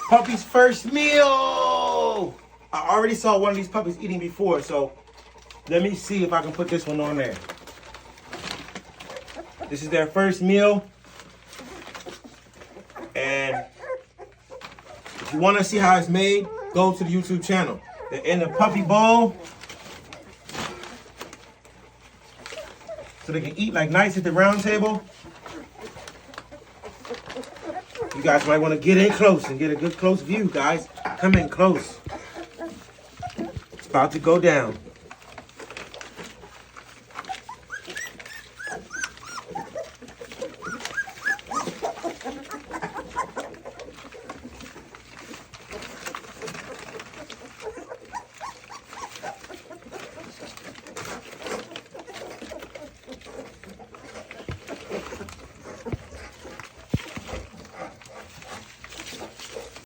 Puppy's first meal. I already saw one of these puppies eating before, so let me see if I can put this one on there. This is their first meal. And if you want to see how it's made, go to the YouTube channel. They're in the puppy bowl. So they can eat like nice at the round table. You guys might want to get in close and get a good close view, guys. Come in close. It's about to go down.